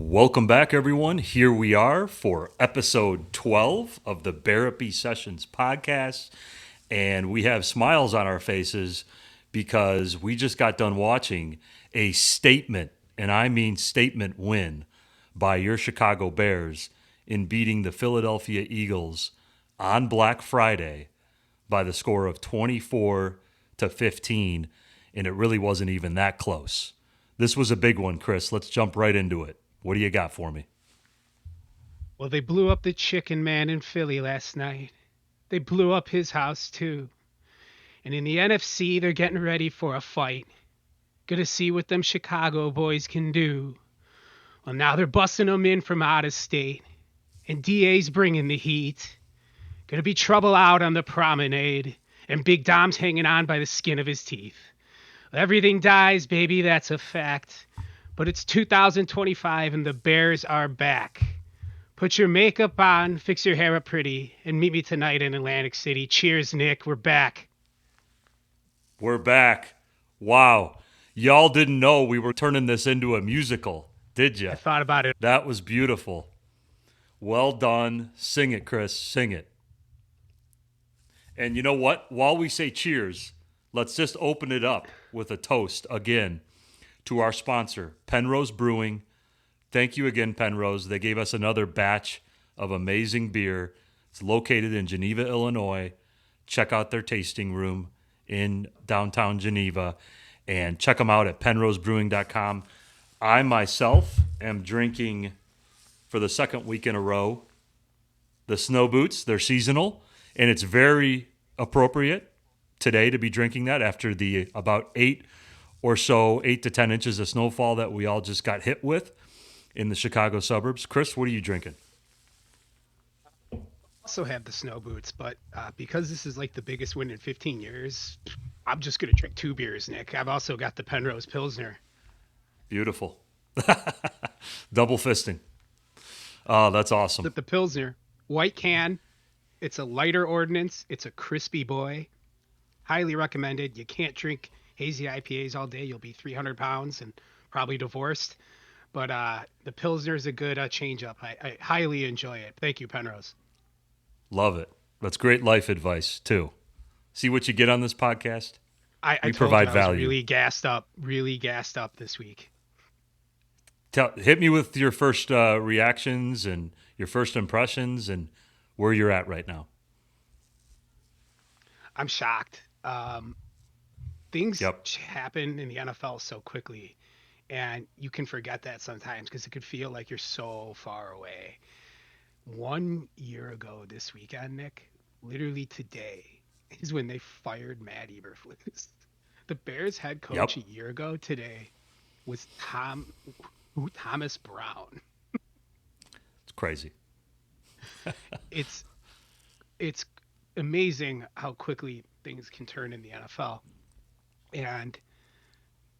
Welcome back, everyone. Here we are for episode 12 of the Barrapy Sessions podcast. And we have smiles on our faces because we just got done watching a statement, and I mean statement win by your Chicago Bears in beating the Philadelphia Eagles on Black Friday by the score of 24-15. And it really wasn't even that close. This was a big one, Chris. Let's jump right into it. What do you got for me? Well, they blew up the chicken man in Philly last night. They blew up his house too. And in the NFC, they're getting ready for a fight. Gonna see what them Chicago boys can do. Well, now they're busting them in from out of state. And DA's bringing the heat. Gonna be trouble out on the promenade. And Big Dom's hanging on by the skin of his teeth. Everything dies, baby, that's a fact. But it's 2025 and the Bears are back. Put your makeup on, fix your hair up pretty, and meet me tonight in Atlantic City. Cheers, Nick. We're back. We're back. Wow. Y'all didn't know we were turning this into a musical, did I you? thought about it. That was beautiful. Well done. Sing it, Chris. Sing it. And you know what? While we say cheers, let's just open it up with a toast again to our sponsor, Penrose Brewing. Thank you again, Penrose. They gave us another batch of amazing beer. It's located in Geneva, Illinois. Check out their tasting room in downtown Geneva and check them out at penrosebrewing.com. I myself am drinking for the second week in a row the Snow Boots. They're seasonal, and it's very appropriate today to be drinking that after the about 8 to 10 inches of snowfall that we all just got hit with in the Chicago suburbs. Chris, what are you drinking? Also have the snow boots, but because this is like the biggest win in 15 years, I'm just gonna drink two beers, Nick. I've also got the Penrose Pilsner. Beautiful. Double fisting. Oh, that's awesome. The Pilsner, white can. It's a lighter ordinance. It's a crispy boy. Highly recommended. You can't drink hazy IPAs all day. You'll be 300 pounds and probably divorced. But the Pilsner is a good change up. I highly enjoy it. Thank you, Penrose. Love it. That's great life advice, too. See what you get on this podcast? I We told you provide I was value. really gassed up this week. Hit me with your first reactions and your first impressions and where you're at right now. I'm shocked. Things Yep. happen in the NFL so quickly, and you can forget that sometimes because it could feel like you're so far away. 1 year ago this weekend, Nick, literally today, is when they fired Matt Eberflus. The Bears head coach Yep. a year ago today was Thomas Brown. It's crazy. It's it's amazing how quickly things can turn in the NFL. And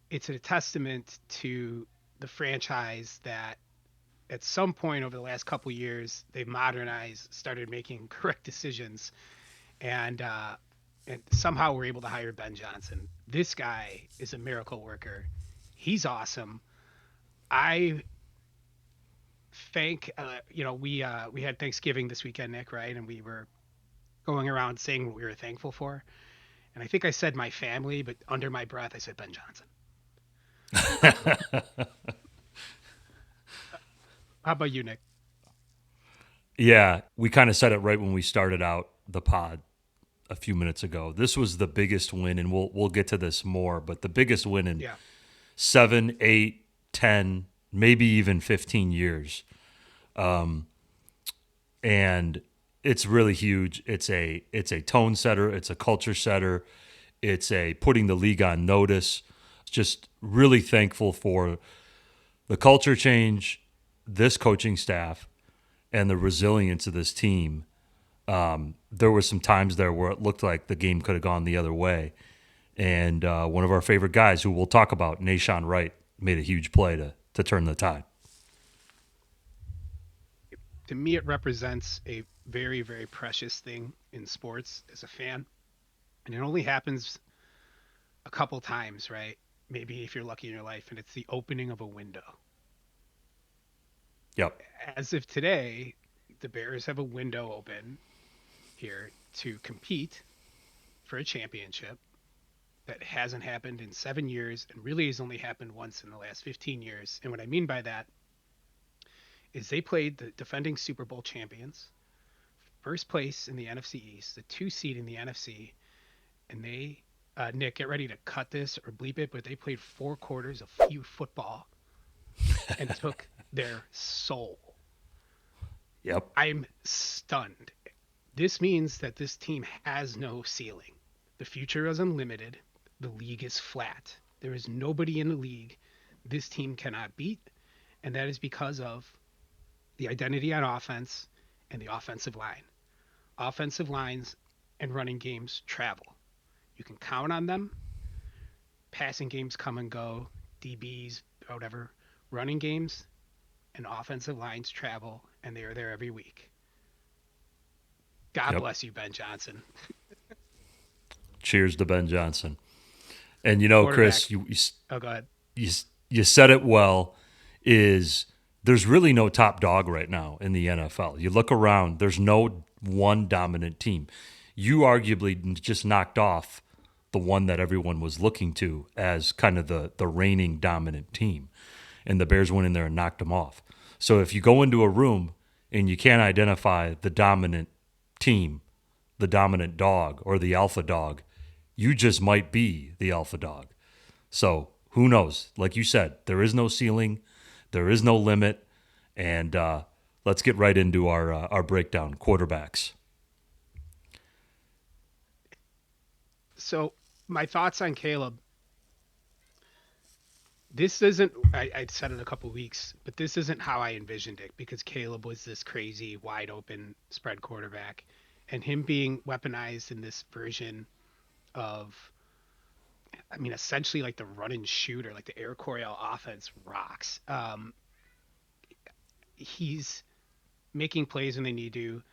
it's a testament to the franchise that at some point over the last couple years they've modernized, started making correct decisions, and somehow we're able to hire Ben Johnson. This guy is a miracle worker. He's awesome. I thank we had Thanksgiving this weekend, Nick, right? And we were going around saying what we were thankful for. And I think I said my family, but under my breath I said Ben Johnson. How about you, Nick? Yeah, we kind of said it right when we started out the pod a few minutes ago. This was the biggest win, and we'll get to this more, but the biggest win in Yeah. 7, 8, 10, maybe even 15 years. And it's really huge. It's a tone setter, it's a culture setter, it's a putting the league on notice. Just really thankful for the culture change, this coaching staff, and the resilience of this team. There were some times there where it looked like the game could have gone the other way. And one of our favorite guys, who we'll talk about, Nashawn Wright, made a huge play to turn the tide. To me, it represents a very, very precious thing in sports as a fan. And it only happens a couple times, right? Maybe if you're lucky in your life, and it's the opening of a window. Yep. As of today, the Bears have a window open here to compete for a championship that hasn't happened in 7 years and really has only happened once in the last 15 years. And what I mean by that is they played the defending Super Bowl champions, first place in the NFC East, the 2 seed in the NFC, and they, Nick, get ready to cut this or bleep it, but they played 4 quarters of few football and took their soul. Yep. I'm stunned. This means that this team has no ceiling. The future is unlimited. The league is flat. There is nobody in the league this team cannot beat, and that is because of the identity on offense and the offensive line. Offensive lines and running games travel. You can count on them. Passing games come and go, DBs, whatever. Running games and offensive lines travel, and they are there every week. God Yep. bless you, Ben Johnson. Cheers to Ben Johnson. And Quarterback. Chris, Oh, go ahead. you said it well. Is there's really no top dog right now in the NFL. You look around, there's no one dominant team. You arguably just knocked off the one that everyone was looking to as kind of the reigning dominant team. And the Bears went in there and knocked them off. So if you go into a room and you can't identify the dominant team, the dominant dog, or the alpha dog, you just might be the alpha dog. So who knows? Like you said, there is no ceiling, there is no limit, and let's get right into our breakdown. Quarterbacks. So, my thoughts on Caleb. This isn't, I said it a couple weeks, but this isn't how I envisioned it because Caleb was this crazy, wide open spread quarterback. And him being weaponized in this version of, I mean, essentially like the run and shoot or like the Air Coryell offense rocks. He's making plays when they need to.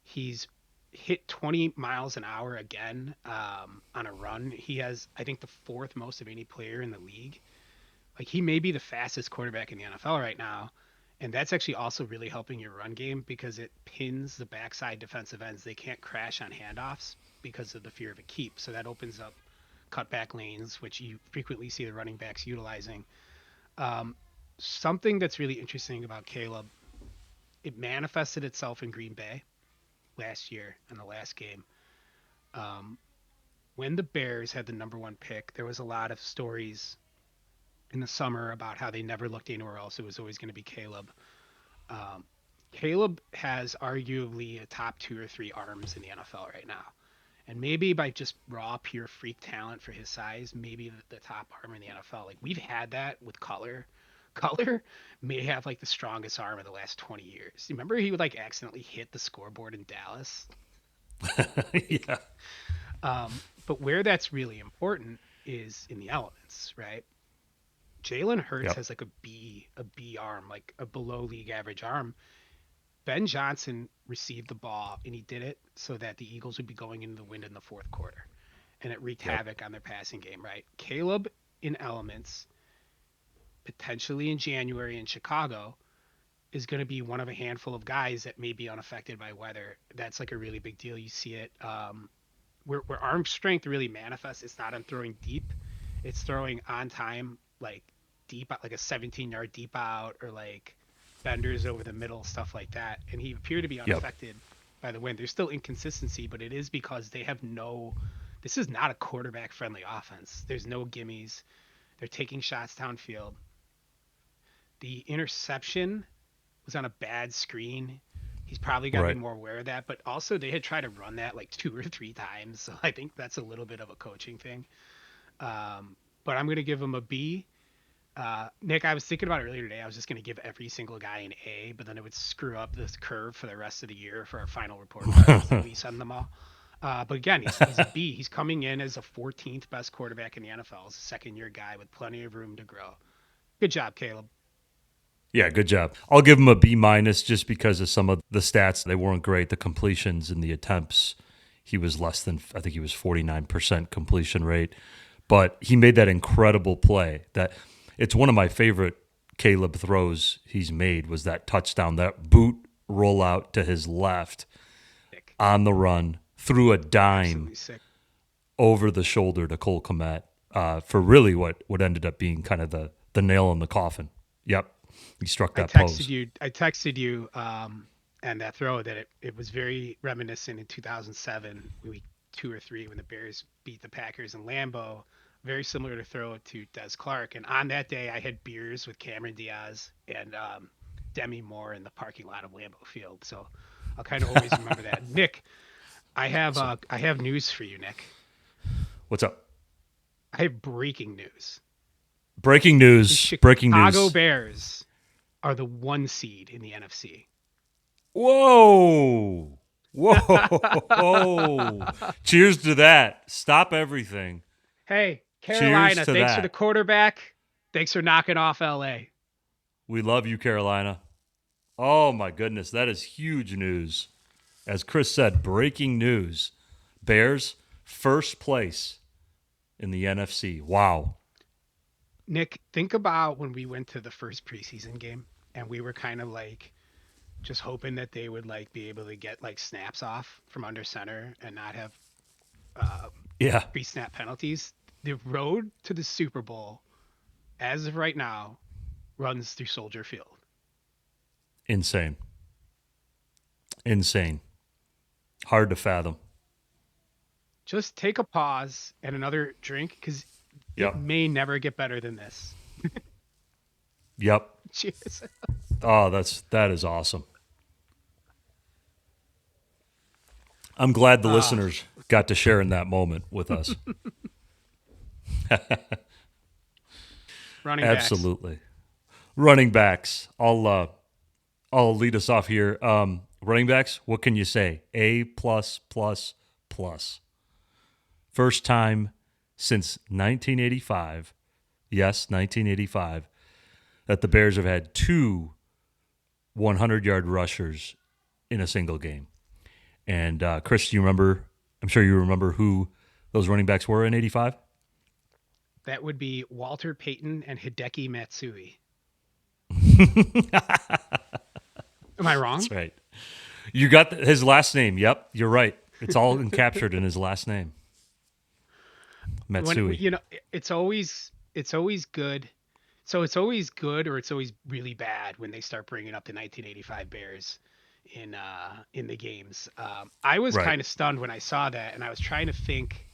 He's hit 20 miles an hour again on a run. He has, I think, the fourth most of any player in the league. Like he may be the fastest quarterback in the NFL right now. And that's actually also really helping your run game because it pins the backside defensive ends. They can't crash on handoffs because of the fear of a keep. So that opens up cutback lanes, which you frequently see the running backs utilizing. Something that's really interesting about Caleb, it manifested itself in Green Bay last year in the last game. Um, when the Bears had the number one pick, there was a lot of stories in the summer about how they never looked anywhere else. It was always going to be Caleb. Um, Caleb has arguably a top 2 or 3 arms in the NFL right now. And maybe by just raw, pure freak talent for his size, maybe the top arm in the NFL. Like we've had that with Cutler. Cutler may have like the strongest arm of the last 20 years. Remember he would like accidentally hit the scoreboard in Dallas? Yeah. But where that's really important is in the elements, right? Jalen Hurts Yep. has like a B arm, like a below league average arm. Ben Johnson received the ball and he did it so that the Eagles would be going into the wind in the fourth quarter. And it wreaked Yep. havoc on their passing game, right? Caleb in elements, potentially in January in Chicago, is going to be one of a handful of guys that may be unaffected by weather. That's like a really big deal. You see it where arm strength really manifests. It's not on throwing deep, it's throwing on time, like deep, like a 17-yard deep out or like benders over the middle, stuff like that. And he appeared to be Yep. unaffected by the wind. There's still inconsistency, but it is because they have no. This is not a quarterback-friendly offense. There's no gimmies. They're taking shots downfield. The interception was on a bad screen. He's probably got to be Right. more aware of that. But also, they had tried to run that like 2 or 3 times. So I think that's a little bit of a coaching thing. But I'm going to give him a B. Nick, I was thinking about it earlier today. I was just going to give every single guy an A, but then it would screw up this curve for the rest of the year for our final report cards that we send them all. But again, he's a B. He's coming in as a 14th best quarterback in the NFL. He's a second-year guy with plenty of room to grow. Good job, Caleb. Yeah, good job. I'll give him a B minus just because of some of the stats. They weren't great. The completions and the attempts, he was less than, I think he was 49% completion rate. But he made that incredible play that it's one of my favorite Caleb throws he's made was that touchdown, that boot rollout to his left Sick. on the run through a dime Absolutely sick. over the shoulder to Cole Kmet for really what ended up being kind of the nail in the coffin. Yep, he struck that pose. I texted you, and that throw that it was very reminiscent in 2007, week 2 or 3, when the Bears beat the Packers in Lambeau. Very similar to throw to Des Clark. And on that day, I had beers with Cameron Diaz and Demi Moore in the parking lot of Lambeau Field. So I'll kind of always remember that. Nick, I have news for you, Nick. What's up? I have breaking news. Breaking The news. Breaking Chicago news. Bears are the 1 seed in the NFC. Whoa. Whoa. Cheers to that. Stop everything. Hey, Carolina, Cheers to thanks for that. the quarterback. Thanks for knocking off LA. We love you, Carolina. Oh, my goodness. That is huge news. As Chris said, breaking news. Bears, first place in the NFC. Wow. Nick, think about when we went to the first preseason game and we were kind of like just hoping that they would like be able to get like snaps off from under center and not have Yeah. pre-snap penalties. The road to the Super Bowl, as of right now, runs through Soldier Field. Insane. Insane. Hard to fathom. Just take a pause and another drink because Yep. it may never get better than this. Yep. Cheers. Oh, that is awesome. I'm glad the listeners got to share in that moment with us. Running backs. Absolutely. Running backs. I'll lead us off here. Running backs, what can you say? A plus plus plus. First time since 1985. Yes, 1985, that the Bears have had 2 100-yard rushers in a single game. And Chris, do you remember? I'm sure you remember who those running backs were in '85. That would be Walter Payton and Hideki Matsui. Am I wrong? That's right. You got his last name. Yep, you're right. It's all encaptured in his last name. Matsui. You know, it's always good. So it's always good or it's always really bad when they start bringing up the 1985 Bears in the games. I was Right. kind of stunned when I saw that, and I was trying to think.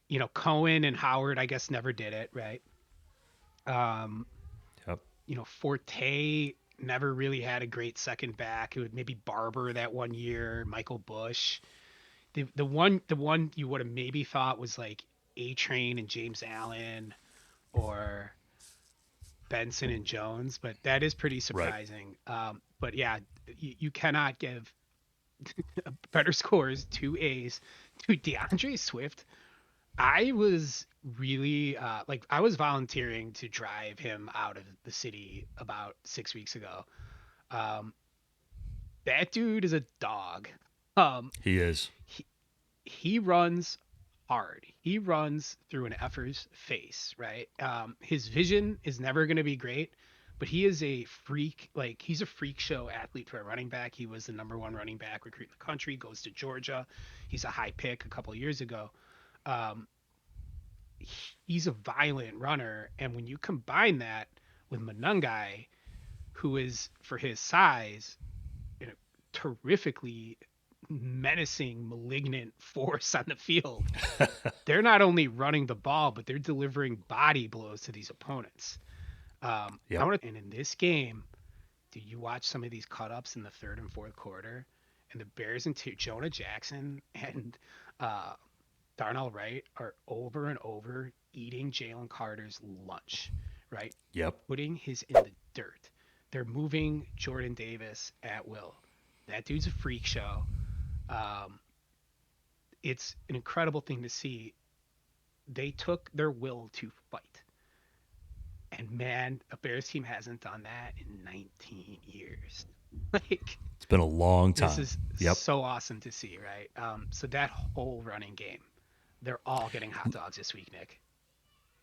You know, Cohen and Howard, I guess, never did it, right? Um, Yep. you know, Forte never really had a great second back. It would maybe Barber that one year, Michael Bush. The one you would have maybe thought was like A Train and James Allen or Benson and Jones, but that is pretty surprising. But yeah, you cannot give better scores, 2 A's to DeAndre Swift. I was really like I was volunteering to drive him out of the city about 6 weeks ago. Um, that dude is a dog. Um, He is. he runs hard. He runs through an effer's face, right? His vision is never going to be great, but he is a freak. Like he's a freak show athlete for a running back. He was the #1 running back recruit in the country. Goes to Georgia. He's a high pick a couple of years ago. Um, he's a violent runner, and when you combine that with Monangai, who is for his size, you know, terrifically menacing, malignant force on the field, they're not only running the ball, but they're delivering body blows to these opponents. Yep. And in this game, do you watch some of these cut ups in the third and fourth quarter? And the Bears and Jonah Jackson and Darnell Wright are over and over eating Jalen Carter's lunch, right? Yep. Putting his in the dirt. They're moving Jordan Davis at will. That dude's a freak show. It's an incredible thing to see. They took their will to fight. And man, a Bears team hasn't done that in 19 years. Like, It's been a long time. this is Yep. so awesome to see, right? So that whole running game, they're all getting hot dogs this week, Nick.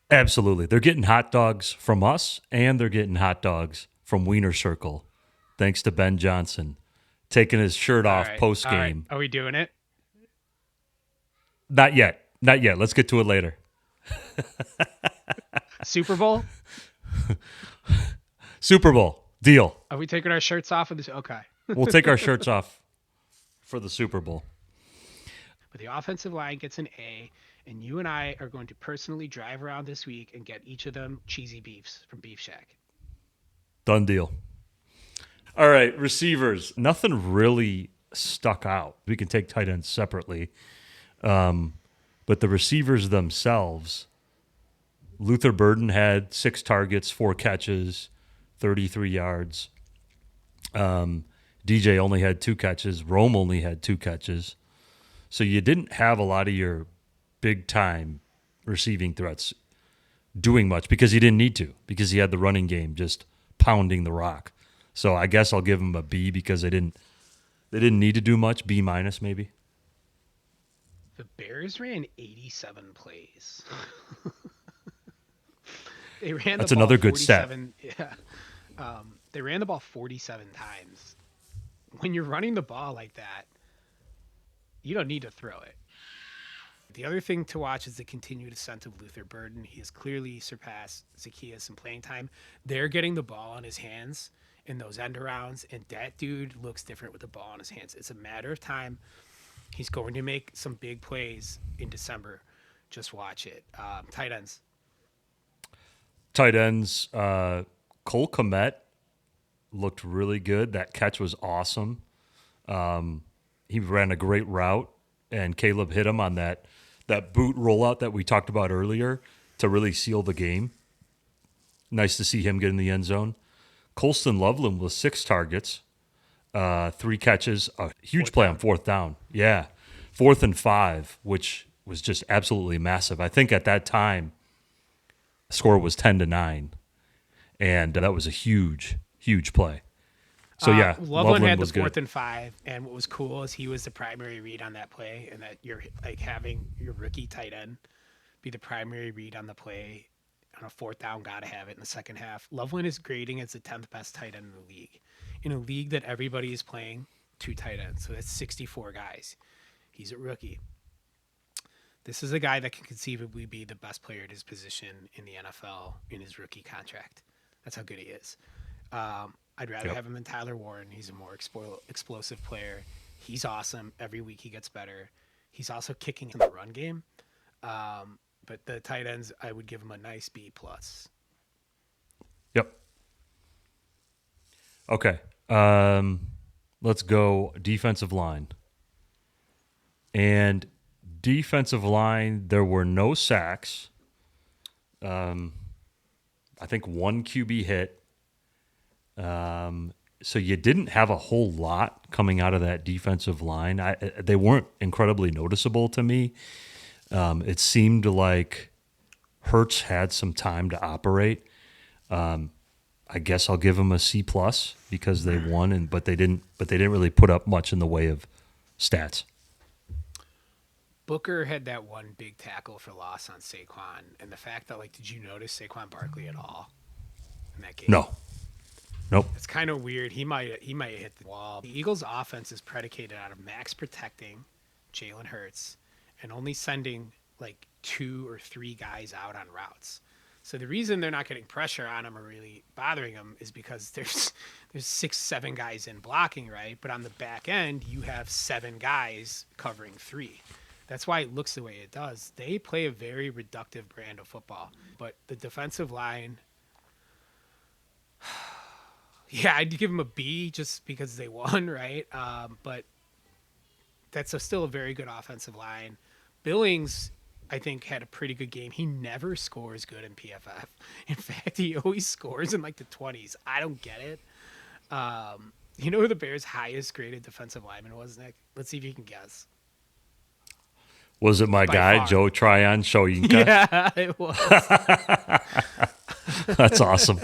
Absolutely. They're getting hot dogs from us, and they're getting hot dogs from Wiener Circle, thanks to Ben Johnson taking his shirt All off right. post All right. game. Are we doing it? Not yet. Not yet. Let's get to it later. Super Bowl? Super Bowl. Deal. Are we taking our shirts off of this? Okay. We'll take our shirts off for the Super Bowl. But the offensive line gets an A, and you and I are going to personally drive around this week and get each of them cheesy beefs from Beef Shack. Done deal. All right, receivers. Nothing really stuck out. We can take tight ends separately. But the receivers themselves, Luther Burden had 6 targets, 4 catches, 33 yards. DJ only had 2 catches. Rome only had 2 catches. So you didn't have a lot of your big-time receiving threats doing much because he didn't need to, because he had the running game just pounding the rock. So I guess I'll give him a B because they didn't need to do much. B minus maybe. The Bears ran 87 plays. They ran That's the ball another good stat. 47 Yeah. They ran the ball 47 times. When you're running the ball like that, you don't need to throw it. The other thing to watch is the continued ascent of Luther Burden. He has clearly surpassed Zacchaeus in playing time. They're getting the ball in his hands in those end arounds, and that dude looks different with the ball in his hands. It's a matter of time. He's going to make some big plays in December. Just watch it. Tight ends. Tight ends. Cole Kmet looked really good. That catch was awesome. He ran a great route, and Caleb hit him on that boot rollout that we talked about earlier to really seal the game. Nice to see him get in the end zone. Colston Loveland with 6 targets, 3 catches, a huge play on 4th down. Yeah, 4th and 5, which was just absolutely massive. I think at that time, the score was 10-9, and that was a huge, huge play. So yeah, Loveland had the was 4th good. and 5, and what was cool is he was the primary read on that play, and that you're like having your rookie tight end be the primary read on the play on a 4th down. Got to have it in the second half. Loveland is grading as the 10th best tight end in the league, in a league that everybody is playing 2 tight ends, so that's 64 guys. He's a rookie. This is a guy that can conceivably be the best player at his position in the NFL in his rookie contract. That's how good he is. I'd rather have him than Tyler Warren. He's a more explosive player. He's awesome. Every week he gets better. He's also kicking in the run game. But the tight ends, I would give him a nice B+. Yep. Okay. Let's go defensive line. And defensive line, there were no sacks. I think 1 QB hit. So you didn't have a whole lot coming out of that defensive line. They weren't incredibly noticeable to me. It seemed like Hurts had some time to operate. I guess I'll give them a C+ because they won, but they didn't really put up much in the way of stats. Booker had that one big tackle for loss on Saquon, and the fact that, like, did you notice Saquon Barkley at all in that game? No. Nope. It's kind of weird. He might hit the wall. The Eagles' offense is predicated on max protecting Jalen Hurts and only sending like 2 or 3 guys out on routes. So the reason they're not getting pressure on him or really bothering him is because there's 6-7 guys in blocking, right? But on the back end, you have 7 guys covering 3. That's why it looks the way it does. They play a very reductive brand of football. But the defensive line, yeah, I'd give them a B just because they won, right? But that's still a very good offensive line. Billings, I think, had a pretty good game. He never scores good in PFF. In fact, he always scores in like the 20s. I don't get it. You know who the Bears' highest graded defensive lineman was, Nick? Let's see if you can guess. Was it my By guy, far. Joe Tryon Shoyinka? Yeah, it was. That's awesome.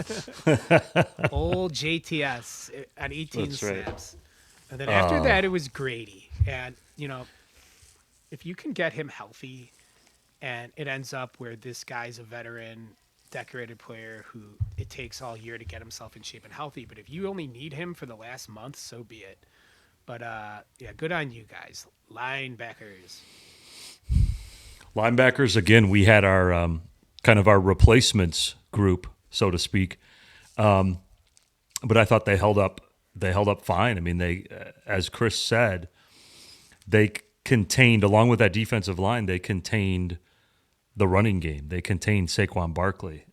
Old JTS at 18 That's right. snaps. And then after that, it was Grady. And, you know, if you can get him healthy and it ends up where this guy's a veteran, decorated player who it takes all year to get himself in shape and healthy. But if you only need him for the last month, so be it. But yeah, good on you guys, linebackers. Linebackers, again, we had our kind of our replacements group, so to speak. But I thought they held up. They held up fine. I mean, they, as Chris said, they contained, along with that defensive line, they contained the running game. They contained Saquon Barkley,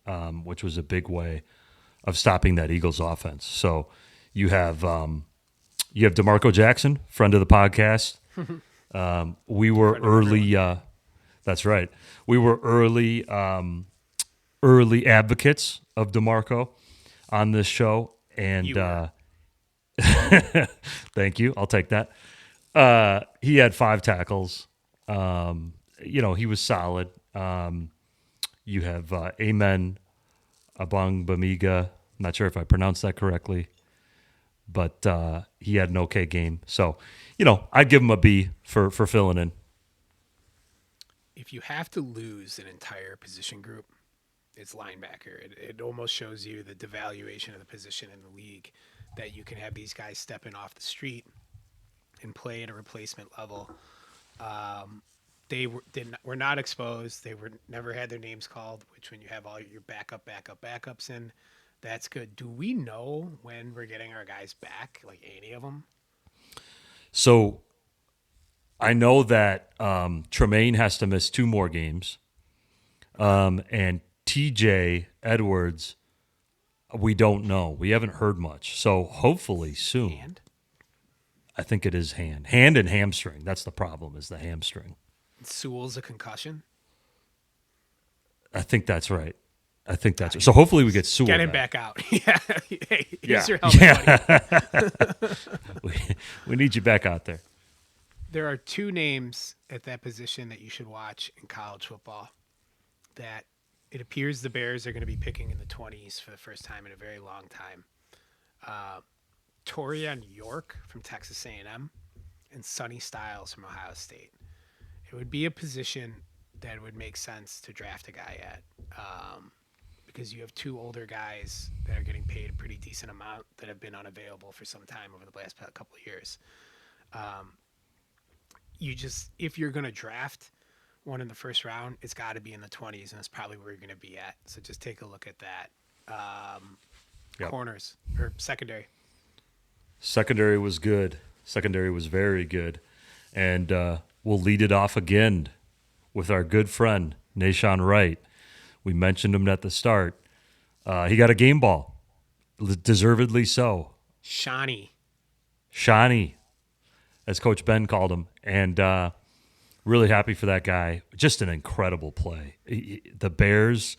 which was a big way of stopping that Eagles offense. So you have DeMarco Jackson, friend of the podcast. We were early. That's right. We were early advocates of DeMarco on this show, and thank you. I'll take that. He had 5 tackles. He was solid. You have Amen Abongbemiga. I'm not sure if I pronounced that correctly, but he had an okay game. So, I'd give him a B for filling in. If you have to lose an entire position group, it's linebacker. It almost shows you the devaluation of the position in the league, that you can have these guys stepping off the street and play at a replacement level. They were not exposed. They were never had their names called, which when you have all your backups in, that's good. Do we know when we're getting our guys back, like any of them? So I know that Tremaine has to miss 2 more games. And TJ Edwards, we don't know. We haven't heard much. So hopefully soon. Hand? I think it is hand. Hand and hamstring. That's the problem, is the hamstring. Sewell's a concussion? I think that's right. So hopefully we get Sewell Get him back. out. Yeah. Hey, here's Yeah. your helmet, buddy. we need you back out there. There are 2 names at that position that you should watch in college football that it appears the Bears are going to be picking in the 20s for the first time in a very long time. Torian York from Texas A&M and Sonny Styles from Ohio State. It would be a position that would make sense to draft a guy at, because you have 2 older guys that are getting paid a pretty decent amount that have been unavailable for some time over the last couple of years. If you're going to draft one in the first round, it's got to be in the 20s, and that's probably where you're going to be at. So just take a look at that. Corners or secondary. Secondary was good. Secondary was very good. And we'll lead it off again with our good friend, Nahshon Wright. We mentioned him at the start. He got a game ball, deservedly so. Shawnee, as Coach Ben called him. And really happy for that guy. Just an incredible play. The Bears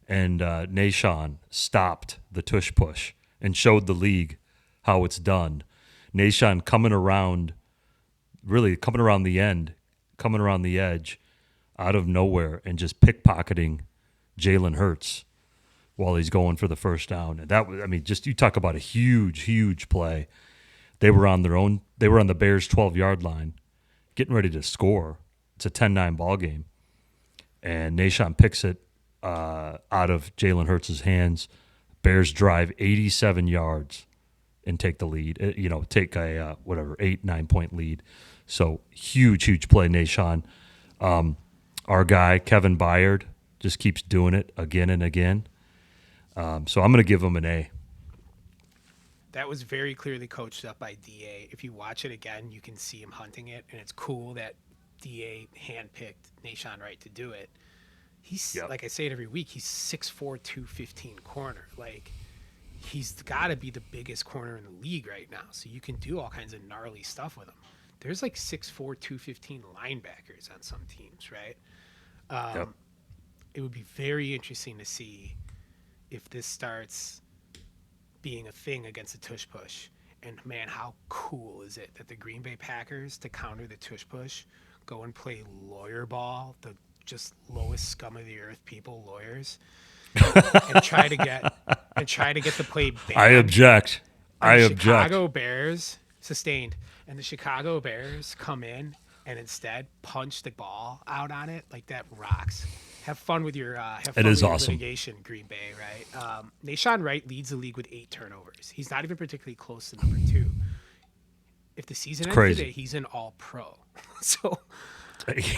and Nahshon stopped the tush push and showed the league how it's done. Nahshon coming around the edge out of nowhere and just pickpocketing Jalen Hurts while he's going for the first down. And that was, just you talk about a huge, huge play. They were on the Bears' 12-yard line, getting ready to score. It's a 10-9 ball game. And Nahshon picks it out of Jalen Hurts' hands. Bears drive 87 yards and take the lead. Take a 8-9 point lead. So huge, huge play, Nahshon. Our guy Kevin Byard just keeps doing it again and again. So I'm going to give him an A. that was very clearly coached up by DA. If you watch it again, you can see him hunting it, and it's cool that DA handpicked Nahshon Wright to do it. He's like I say it every week. He's 6'4", 215 corner. Like, he's got to be the biggest corner in the league right now. So you can do all kinds of gnarly stuff with him. There's like 6'4", 215 linebackers on some teams, right? It would be very interesting to see if this starts being a thing against the tush push. And man, how cool is it that the Green Bay Packers, to counter the tush push, go and play lawyer ball, the just lowest scum of the earth people, lawyers, and try to get the play banned. I object. And the Chicago Bears sustained, and the Chicago Bears come in and instead punch the ball out on it, like that rocks. Have fun with your It is your awesome. litigation, Green Bay. Right? Nashawn Wright leads the league with 8 turnovers. He's not even particularly close to number 2. If the season ends Crazy. today, he's an All Pro. So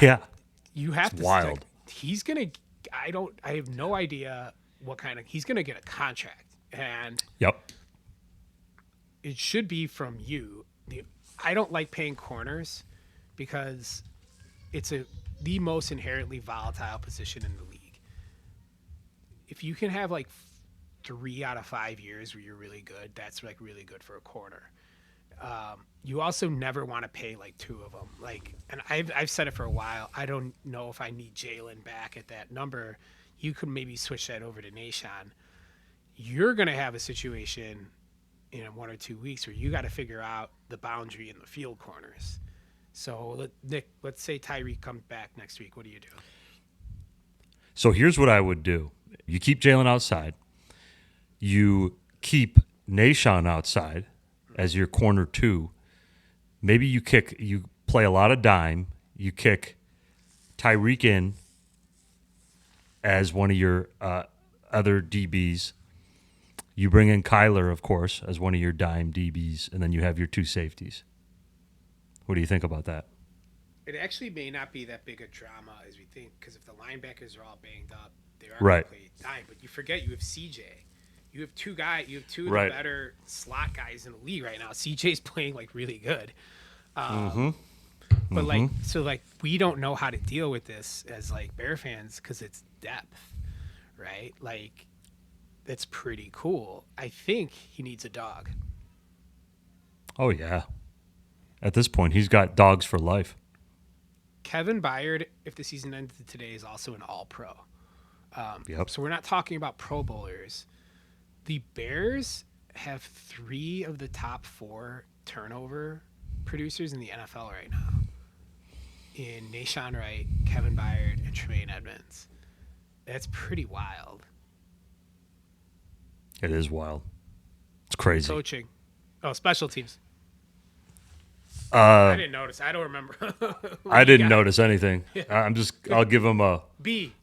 Yeah, you have it's to. wild. He's gonna. I don't. I have no idea what kind of. He's gonna get a contract, and Yep. it should be from you. I don't like paying corners because it's the most inherently volatile position in the league. If you can have like 3 out of 5 years where you're really good, that's like really good for a corner. You also never want to pay like 2 of them. Like, and I've said it for a while. I don't know if I need Jalen back at that number. You could maybe switch that over to Nashawn. You're gonna have a situation in 1 or 2 weeks where you got to figure out the boundary in the field corners. So, Nick, let's say Tyreek comes back next week. What do you do? So here's what I would do. You keep Jalen outside. You keep Nashawn outside as your corner 2. Maybe you play a lot of dime. You kick Tyreek in as one of your other DBs. You bring in Kyler, of course, as one of your dime DBs, and then you have your 2 safeties. What do you think about that? It actually may not be that big a drama as we think, because if the linebackers are all banged up, they are Right. going to play dime. But you forget you have CJ. You have 2 guys. You have 2 of Right. the better slot guys in the league right now. CJ's playing like really good. But like, so like, we don't know how to deal with this as like Bear fans because it's depth, right? Like, that's pretty cool. I think he needs a dog. Oh, yeah. At this point, he's got dogs for life. Kevin Byard, if the season ended today, is also an All-Pro. Yep. So we're not talking about Pro Bowlers. The Bears have 3 of the top 4 turnover producers in the NFL right now. In Nashawn Wright, Kevin Byard, and Tremaine Edmonds. That's pretty wild. It is wild. It's crazy. Coaching. Oh, special teams. I Uh, didn't notice. I don't remember. I didn't notice anything. I'll give him a B.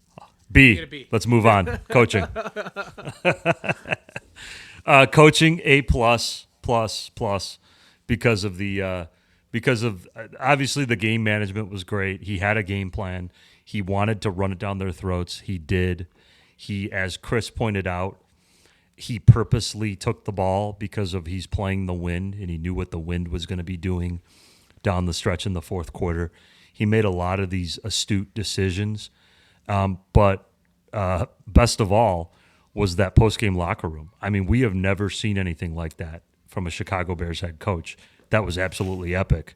B. Get a B. Let's move on. Coaching. Coaching A plus because of obviously the game management was great. He had a game plan. He wanted to run it down their throats. He did. He, as Chris pointed out, he purposely took the ball because of he's playing the wind and he knew what the wind was going to be doing down the stretch in the fourth quarter. He made a lot of these astute decisions. But best of all was that post-game locker room. I mean, we have never seen anything like that from a Chicago Bears head coach. That was absolutely epic.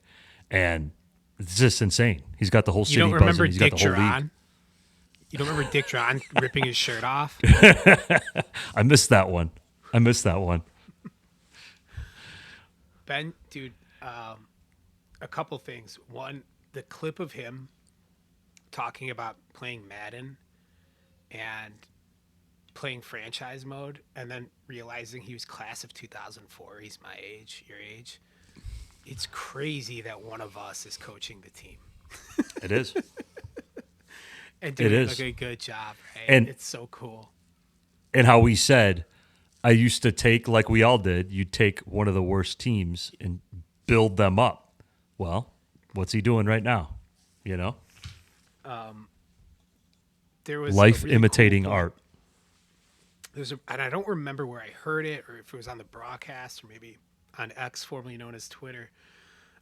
And it's just insane. He's got the whole You city don't buzzing. remember He's Dick got the whole league. Duran? You don't remember Dick Duran ripping his shirt off? I missed that one. Ben, dude, a couple things. One, the clip of him talking about playing Madden and playing franchise mode and then realizing he was class of 2004. He's my age, your age. It's crazy that one of us is coaching the team. It is. And doing is. like a good job, right? And- it's so cool. And how we said, I used to take, like we all did, you'd take one of the worst teams and build them up. Well, what's he doing right now? You know? There was Life a really imitating cool point. art. And I don't remember where I heard it or if it was on the broadcast or maybe on X, formerly known as Twitter.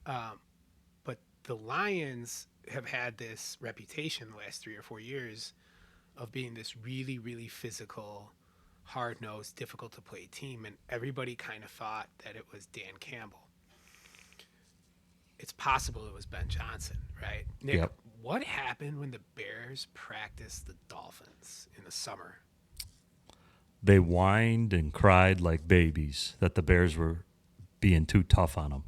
But the Lions have had this reputation the last 3 or 4 years of being this really, really physical, hard-nosed, difficult-to-play team, and everybody kind of thought that it was Dan Campbell. It's possible it was Ben Johnson, right? Nick, Yep. what happened when the Bears practiced the Dolphins in the summer? They whined and cried like babies that the Bears were being too tough on them.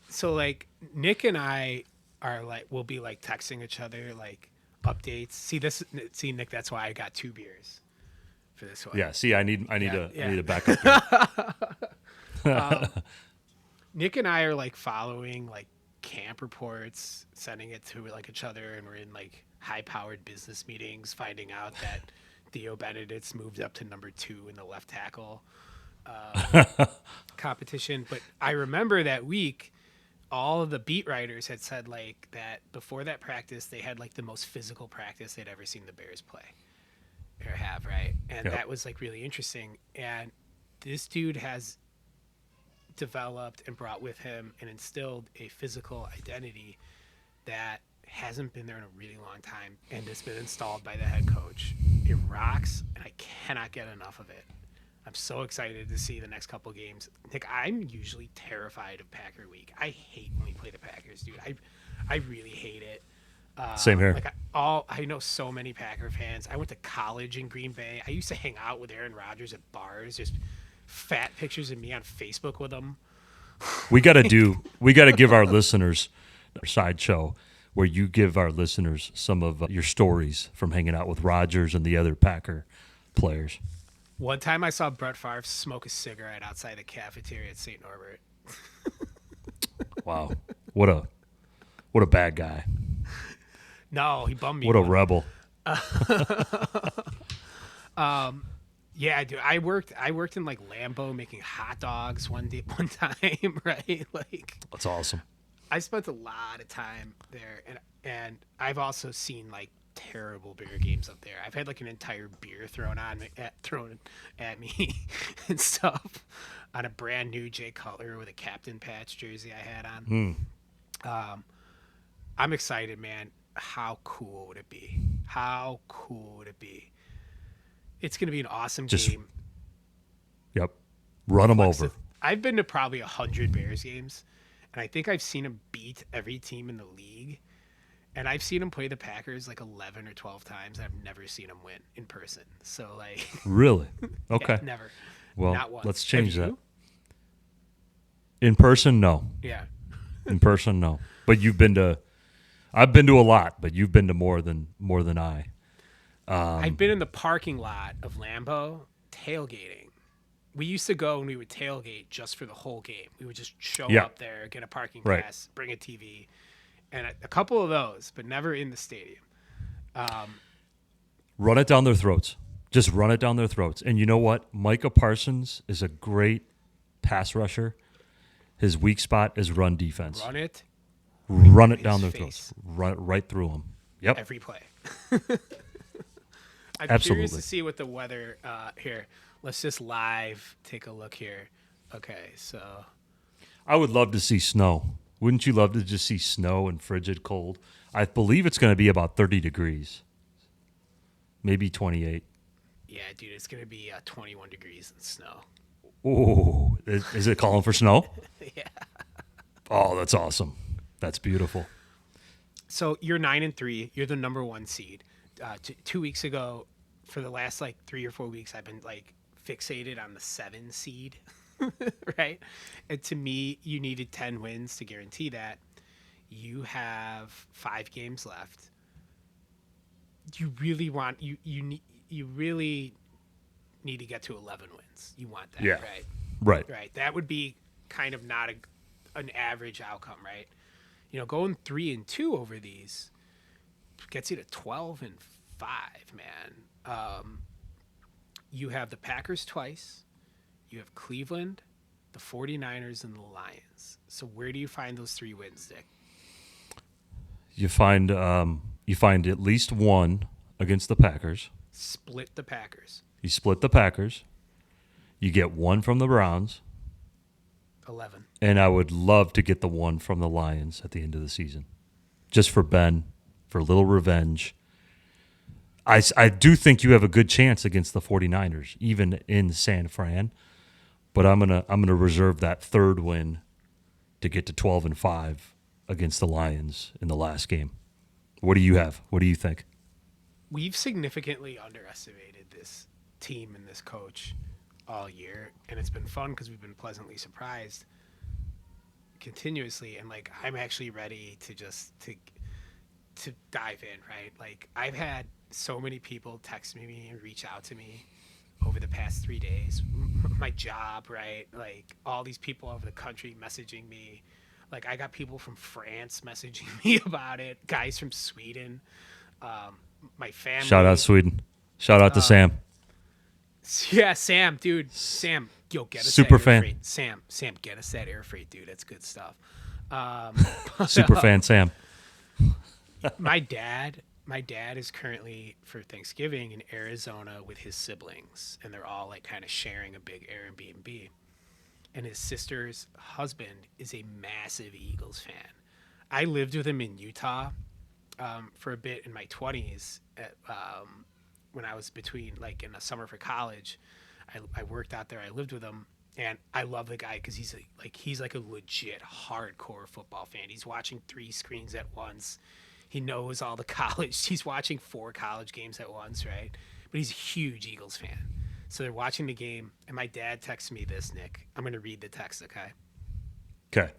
So like Nick and I are like we'll be like texting each other like updates. See Nick, that's why I got 2 beers for this one. Yeah, see, I need Yeah. a backup. Here. Nick and I are like following like camp reports, sending it to like each other, and we're in like high-powered business meetings, finding out that Theo Benedict's moved up to number 2 in the left tackle competition. But I remember that week, all of the beat writers had said like that before that practice, they had like the most physical practice they'd ever seen the Bears play or have, right? And Yep. that was like really interesting. And this dude has developed and brought with him and instilled a physical identity that hasn't been there in a really long time and it's been installed by the head coach. It rocks, and I cannot get enough of it. I'm so excited to see the next couple games. Nick, I'm usually terrified of Packer Week. I hate when we play the Packers, dude. I really hate it. Same here. Like I know so many Packer fans. I went to college in Green Bay. I used to hang out with Aaron Rodgers at bars, just fat pictures of me on Facebook with him. We got to give our listeners a sideshow where you give our listeners some of your stories from hanging out with Rodgers and the other Packer players. One time I saw Brett Favre smoke a cigarette outside the cafeteria at St. Norbert. Wow. What a bad guy. No, he bummed me. What a one. rebel. Yeah, dude. I worked in like Lambeau making hot dogs one time, right? Like That's awesome. I spent a lot of time there, and I've also seen like terrible Bear games up there. I've had like an entire beer thrown at me and stuff on a brand new Jay Cutler with a Captain Patch jersey I had on. I'm excited, man. How cool would it be? How cool would it be? It's going to be an awesome Just game. Yep. Run them over. I've been to probably 100 Bears games, and I think I've seen them beat every team in the league. And I've seen them play the Packers like 11 or 12 times. I've never seen them win in person. So, like, Really? Okay. yeah, never. Well, Not once. let's change Have that. you? In person, no. Yeah. In person, no. But I've been to a lot, but you've been to more than I. I've been in the parking lot of Lambeau tailgating. We used to go and we would tailgate just for the whole game. We would just show Yeah. up there, get a parking Right. pass, bring a TV, and a couple of those, but never in the stadium. Run it down their throats. Just run it down their throats. And you know what? Micah Parsons is a great pass rusher. His weak spot is run defense. Run It down their face. throats. Run it right through them. Yep. Every play. I'm curious Absolutely. to see what the weather here. Let's just live take a look here. Okay, so I would love to see snow. Wouldn't you love to just see snow and frigid cold? I believe it's going to be about 30 degrees. Maybe 28. yeah, dude, it's gonna be 21 degrees and snow. Ooh, is it calling for snow? Yeah. Oh, that's awesome. That's beautiful. So you're 9-3. You're the number 1 seed. 2 weeks ago, for the last like 3 or 4 weeks, I've been like fixated on the 7 seed, right? And to me, you needed 10 wins to guarantee that. You have 5 games left. You really want you really need to get to 11 wins. You want that, Yeah. right? Right. Right. That would be kind of not an average outcome, right? You know, going 3-2 over these gets you to 12-5, man. You have the Packers twice. You have Cleveland, the 49ers, and the Lions. So where do you find those 3 wins, Dick? You find at least one against the Packers. Split the Packers. You split the Packers. You get one from the Browns. 11. And I would love to get the one from the Lions at the end of the season. Just for Ben, for a little revenge. I do think you have a good chance against the 49ers, even in San Fran. But I'm gonna reserve that 3rd win to get to 12-5 against the Lions in the last game. What do you have? What do you think? We've significantly underestimated this team and this coach all year, and it's been fun because we've been pleasantly surprised continuously. And like, I'm actually ready to just to dive in, right? Like, I've had so many people text me and reach out to me over the past 3 days. My job, right? Like all these people over the country messaging me. Like I got people from France messaging me about it. Guys from Sweden. My family. Shout out Sweden. Shout out to Sam. Yeah, Sam, dude. Sam, yo, get us Super that fan. air freight. Sam, get us that air freight, dude. That's good stuff. Super fan Sam. My dad is currently for Thanksgiving in Arizona with his siblings, and they're all like kind of sharing a big Airbnb. And his sister's husband is a massive Eagles fan. I lived with him in Utah for a bit in my 20s when I was between like in the summer for college. I worked out there. I lived with him, and I love the guy because he's like a legit hardcore football fan. He's watching 3 screens at once. He knows all the college. He's watching 4 college games at once, right? But he's a huge Eagles fan. So they're watching the game, and my dad texts me this, Nick. I'm going to read the text, okay? Okay.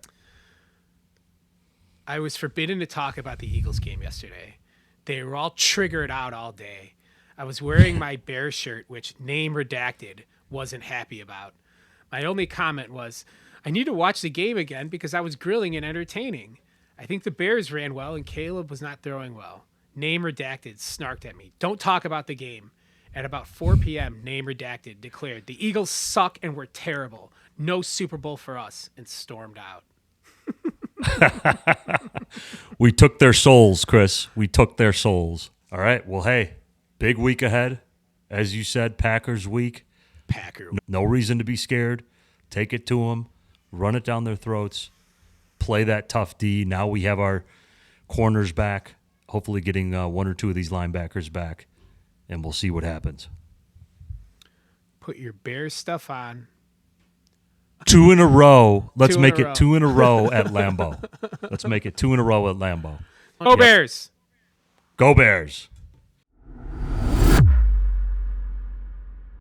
I was forbidden to talk about the Eagles game yesterday. They were all triggered out all day. I was wearing my Bears shirt, which name redacted, wasn't happy about. My only comment was, I need to watch the game again because I was grilling and entertaining. I think the Bears ran well and Caleb was not throwing well. Name redacted snarked at me. Don't talk about the game. At about 4 p.m., name redacted declared, the Eagles suck and we're terrible. No Super Bowl for us, and stormed out. We took their souls, Chris. We took their souls. All right. Well, hey, big week ahead. As you said, Packers week. Packer. No reason to be scared. Take it to them. Run it down their throats. Play that tough D. Now we have our corners back. Hopefully getting 1 or 2 of these linebackers back. And we'll see what happens. Put your Bears stuff on. 2 in a row. Let's 2 in make a it row. 2 in a row at Lambeau. Let's make it 2 in a row at Lambeau. Go Bears! Go Bears.